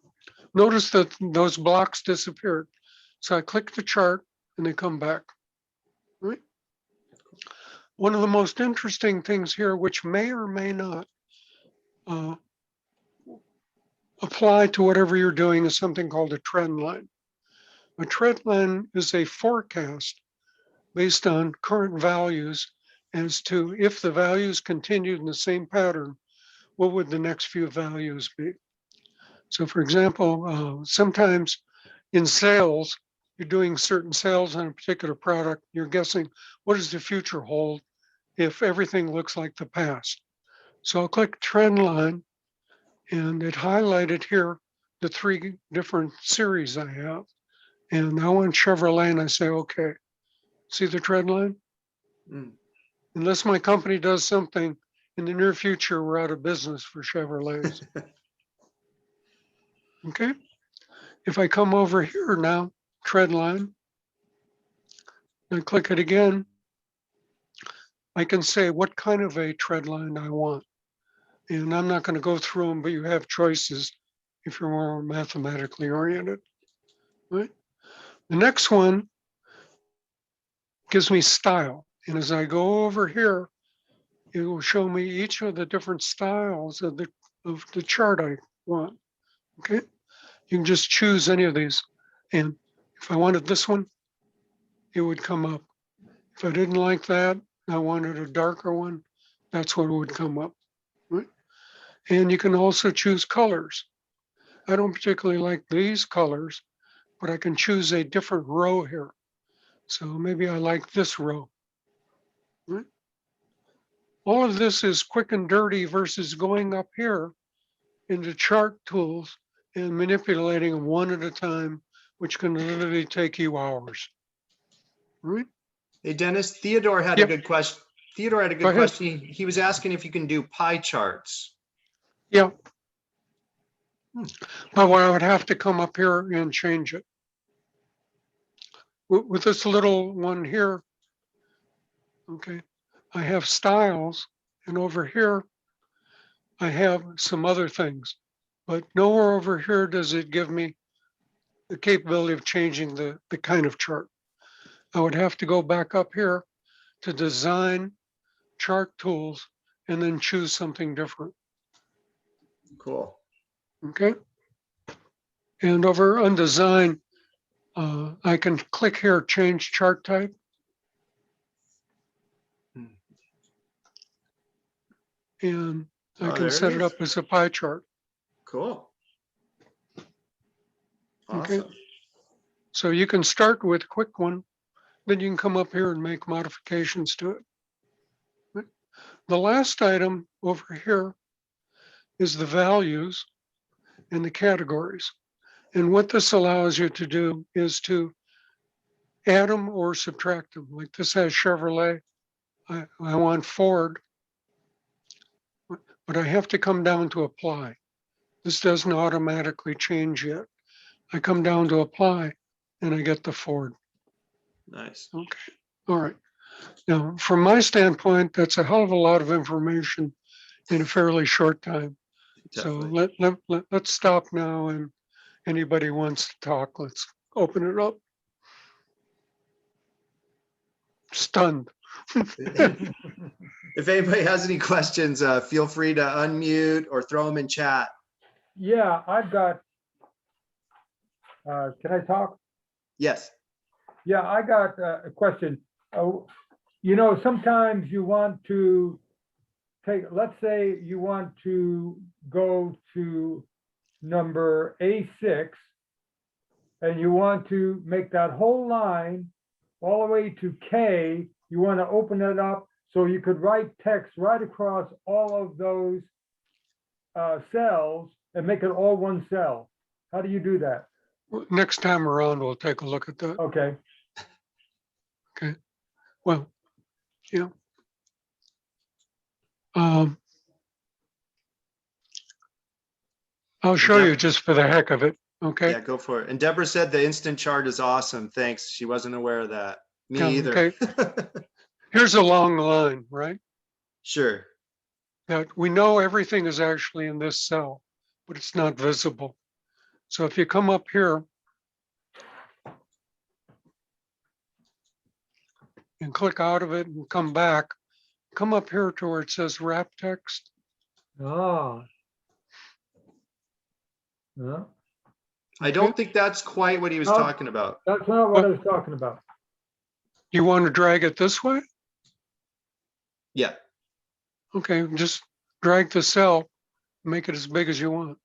Notice that those blocks disappeared. So I click the chart and they come back, right? One of the most interesting things here, which may or may not apply to whatever you're doing, is something called a trend line. A trend line is a forecast based on current values as to if the values continued in the same pattern, what would the next few values be? So for example, sometimes in sales, you're doing certain sales on a particular product, you're guessing what does the future hold if everything looks like the past. So I'll click trend line and it highlighted here the 3 different series I have. And I want Chevrolet and I say, okay, see the trend line? Unless my company does something in the near future, we're out of business for Chevrolets. Okay. If I come over here now, trend line, and click it again, I can say what kind of a trend line I want. And I'm not going to go through them, but you have choices if you're more mathematically oriented. Right? The next one gives me style. And as I go over here, it will show me each of the different styles of the chart I want. Okay. You can just choose any of these. And if I wanted this one, it would come up. If I didn't like that, I wanted a darker one, that's what would come up. Right? And you can also choose colors. I don't particularly like these colors, but I can choose a different row here. So maybe I like this row. Right? All of this is quick and dirty versus going up here into chart tools and manipulating them one at a time, which can literally take you hours. Right? Hey, Dennis, Theodore had Yep. a good question. Theodore had a Go good ahead. question. He was asking if you can do pie charts. Yeah. But I would have to come up here and change it. With this little one here, okay, I have styles, and over here, I have some other things. But nowhere over here does it give me the capability of changing the kind of chart. I would have to go back up here to design chart tools and then choose something different. Cool. Okay. And over on design, I can click here, change chart type. And I Oh, can there it set it is. up as a pie chart. Cool. Okay. Awesome. So you can start with a quick one, then you can come up here and make modifications to it. Right? The last item over here is the values and the categories. And what this allows you to do is to add them or subtract them. Like this has Chevrolet. I want Ford, but I have to come down to apply. This doesn't automatically change yet. I come down to apply and I get the Ford. Nice. Okay, all right. Now, from my standpoint, that's a hell of a lot of information in a fairly short time. Definitely. So let's stop now, and anybody wants to talk, let's open it up. Stunned. If anybody has any questions, feel free to unmute or throw them in chat. Yeah, I've got, can I talk? Yes. Yeah, I got a question. you know, sometimes you want to take, let's say you want to go to number A6, and you want to make that whole line all the way to K. You want to open it up so you could write text right across all of those cells and make it all one cell. How do you do that? Next time around, we'll take a look at that. Okay. Okay. Well, yeah. I'll show you just for the heck of it. Okay. Yeah, go for it. And Deborah said the instant chart is awesome. Thanks. She wasn't aware of that. Me Yeah, either. okay. Here's a long line, right? Sure. That we know everything is actually in this cell, but it's not visible. So if you come up here and click out of it and come back, come up here to where it says wrap text. Ah. No, I don't think that's quite what he was No. talking about. that's not what I was talking about. You want to drag it this way? Yeah. Okay, just drag the cell, make it as big as you want.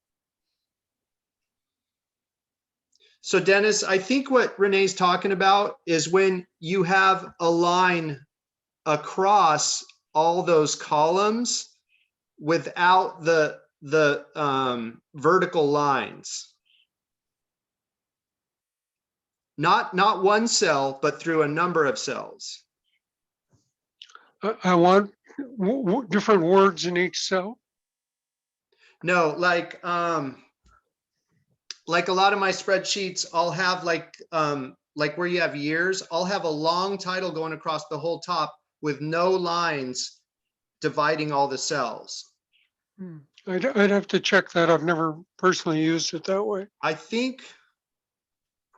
So Dennis, I think what Renee's talking about is when you have a line across all those columns without the vertical lines. Not one cell, but through a number of cells. I want different words in each cell. No, like a lot of my spreadsheets, I'll have like where you have years, I'll have a long title going across the whole top with no lines dividing all the cells. I'd have to check that. I've never personally used it that way. I think,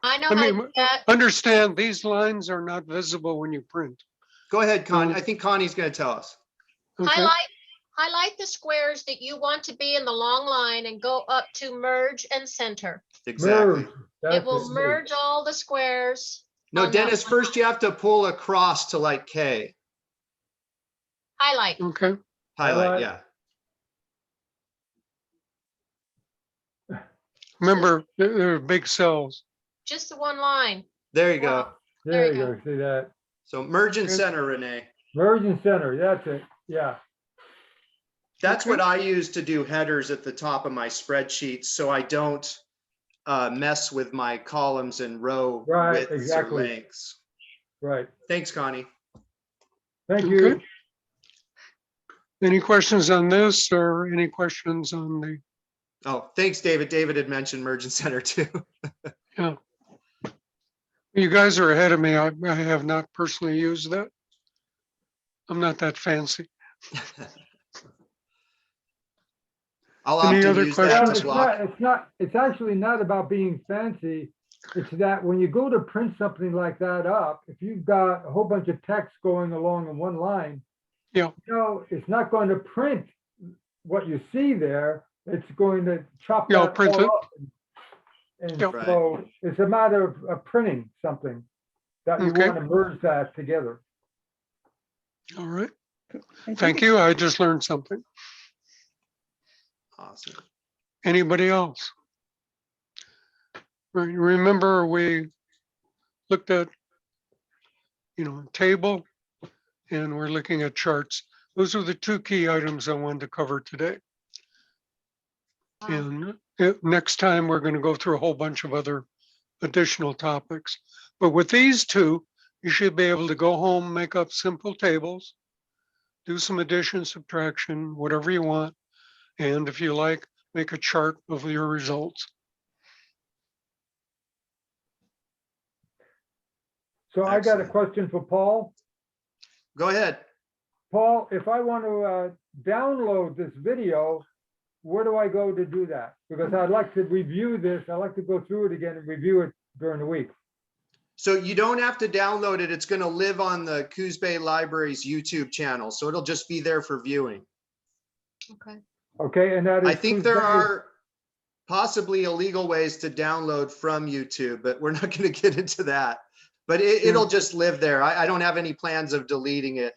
I know I how to mean, do that. understand these lines are not visible when you print. go ahead, Connie. I think Connie's going to tell us. Okay. Highlight the squares that you want to be in the long line and go up to merge and center. Exactly. Merge. It That's will merge all the squares. No, on that Dennis, one first you have to pull across to like K. Highlight. Okay. Highlight, yeah. Remember, there are big cells. Just the one line. There you go. Wow. There you go. See that? So merge and Okay. center, Renee. Merge and center. That's it. Yeah. That's Okay. what I use to do headers at the top of my spreadsheet, so I don't mess with my columns and row Right, widths exactly. or lengths. Right. Thanks, Connie. Thank you. Okay. Any questions on this or any questions on the, Oh, thanks, David. David had mentioned merge and center too. yeah. You guys are ahead of me. I have not personally used that. I'm not that fancy. I'll Any often other use that questions? to block. It's actually not about being fancy. It's that when you go to print something like that up, if you've got a whole bunch of text going along in one line, Yeah. you know, it's not going to print what you see there. It's going to chop Yeah, that print all it. up. And Yeah. so it's a matter of printing something that you Okay. want to merge that together. All right. Thank you. I just learned something. Awesome. Anybody else? Right, remember we looked at, table and we're looking at charts. Those are the two key items I wanted to cover today. And next time we're going to go through a whole bunch of other additional topics. But with these two, you should be able to go home, make up simple tables, do some addition, subtraction, whatever you want. And if you like, make a chart of your results. So I got a Excellent. question for Paul. Go ahead. Paul, if I want to download this video, where do I go to do that? Because I'd like to review this. I'd like to go through it again and review it during the week. So you don't have to download it. It's going to live on the Coos Bay Library's YouTube channel. So it'll just be there for viewing. Okay. Okay, and that is. I think there are possibly illegal ways to download from YouTube, but we're not going to get into that. but it'll just live there. I don't have any plans of deleting it.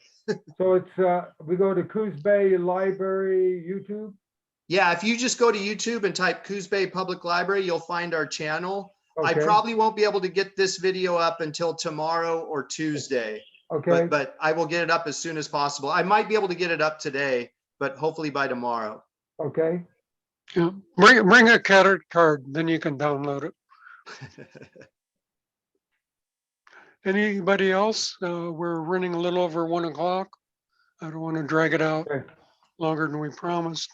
So it's, we go to Coos Bay Library YouTube? Yeah, if you just go to YouTube and type Coos Bay Public Library, you'll find our channel. I Okay, probably won't be able to get this video up until tomorrow or Tuesday, okay, but I will get it up as soon as possible. I might be able to get it up today, but hopefully by tomorrow. okay. Yeah, bring a card, then you can download it. Anybody else? We're running a little over 1 o'clock. I don't want to drag it out Okay. longer than we promised,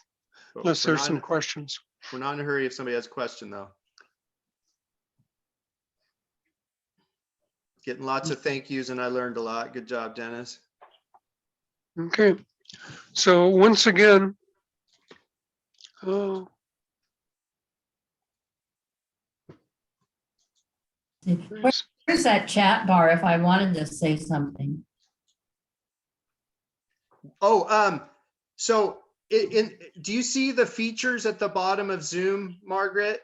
unless there's some questions. We're not in a hurry if somebody has a question, though. Getting lots of thank yous, and I learned a lot. Good job, Dennis. Okay, so once again, Where's that chat bar if I wanted to say something? Oh, so do you see the features at the bottom of Zoom, Margaret?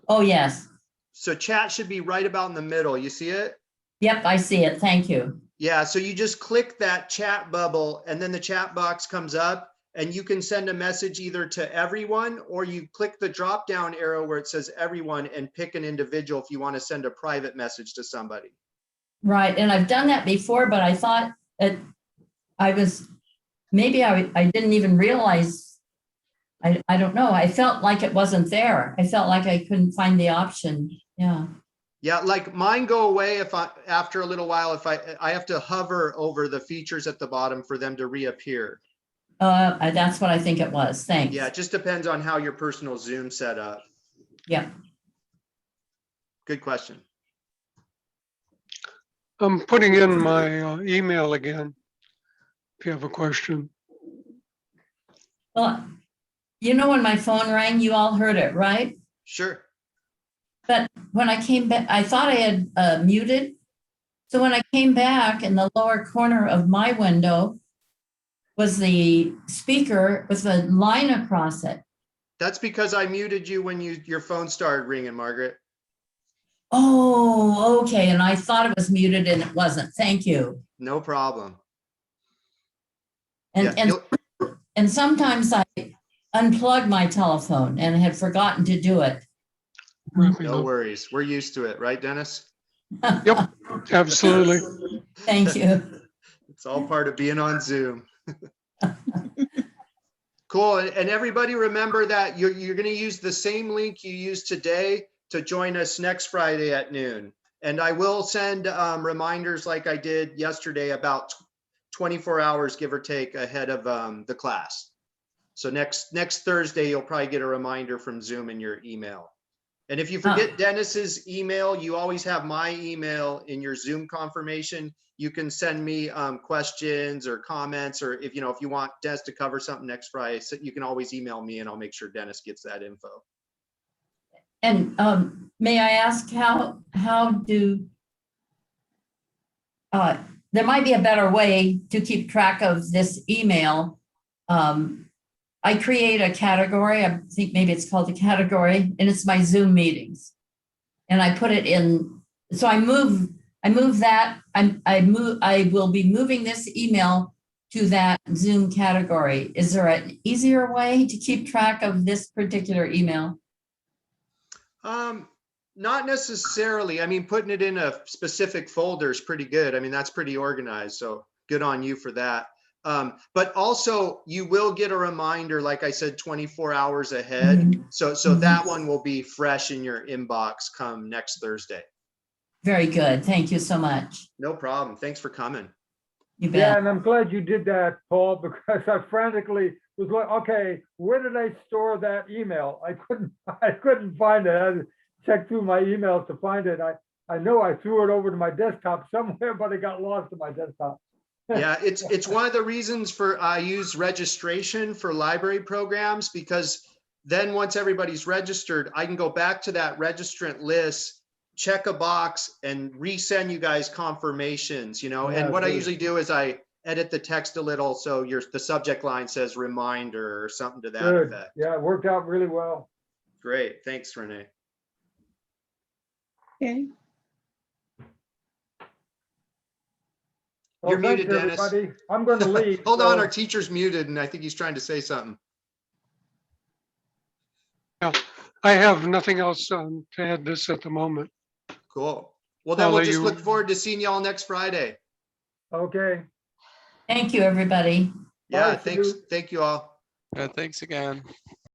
Oh, yes. So chat should be right about in the middle. You see it? Yep, I see it. Thank you. Yeah, so you just click that chat bubble and then the chat box comes up and you can send a message either to everyone or you click the drop down arrow where it says everyone and pick an individual if you want to send a private message to somebody. Right, and I've done that before, but I thought that I was, maybe I didn't even realize, I don't know. I felt like it wasn't there. I felt like I couldn't find the option. Yeah. Yeah, like mine go away if after a little while, if I have to hover over the features at the bottom for them to reappear. That's what I think it was. Thanks. Yeah, it just depends on how your personal Zoom set up. Yeah. Good question. I'm putting in my email again, if you have a question. Well, you know, when my phone rang, you all heard it, right? Sure. But when I came back, I thought I had muted. So when I came back, in the lower corner of my window was the speaker with a line across it. That's because I muted you when your phone started ringing, Margaret. Oh, okay. And I thought it was muted and it wasn't. Thank you. No problem. And, Yeah, and sometimes I unplug my telephone and had forgotten to do it. no worries. We're used to it, right, Dennis? Yep, absolutely. Thank you. It's all part of being on Zoom. Cool. And everybody remember that you're going to use the same link you used today to join us next Friday at noon. And I will send reminders like I did yesterday about 24 hours, give or take, ahead of the class. So next Thursday, you'll probably get a reminder from Zoom in your email. And if you forget Dennis's email, you always have my email in your Zoom confirmation. You can send me questions or comments, or if you want Dennis to cover something next Friday, so you can always email me and I'll make sure Dennis gets that info. And may I ask how do, there might be a better way to keep track of this email. I create a category, I think maybe it's called a category, and it's my Zoom meetings. And I put it in, so I move that, I will be moving this email to that Zoom category. Is there an easier way to keep track of this particular email? Not necessarily. I mean, putting it in a specific folder is pretty good. I mean, that's pretty organized. So good on you for that. But also you will get a reminder, like I said, 24 hours ahead. Mm-hmm. So that one will be fresh in your inbox come next Thursday. Very good. Thank you so much. No problem. Thanks for coming. You bet. Yeah, and I'm glad you did that, Paul, because I frantically was like, okay, where did I store that email? I couldn't find it. I had to check through my emails to find it. I know I threw it over to my desktop somewhere, but it got lost in my desktop. Yeah, it's one of the reasons I use registration for library programs, because then once everybody's registered, I can go back to that registrant list, check a box, and resend you guys confirmations, Yeah, and what I good. usually do is I edit the text a little so the subject line says reminder or something to that Good. effect. Yeah, it worked out really well. Great, thanks, Renee. Okay. Well, You're thanks, muted, Dennis. everybody. I'm going to leave. Hold on, so- our teacher's muted and I think he's trying to say something. I have nothing else to add this at the moment. Cool. Well, then I'll we'll let just you- look forward to seeing y'all next Friday. Okay. Thank you, everybody. Yeah, Bye, thanks. Sue. Thank you all. Thanks again.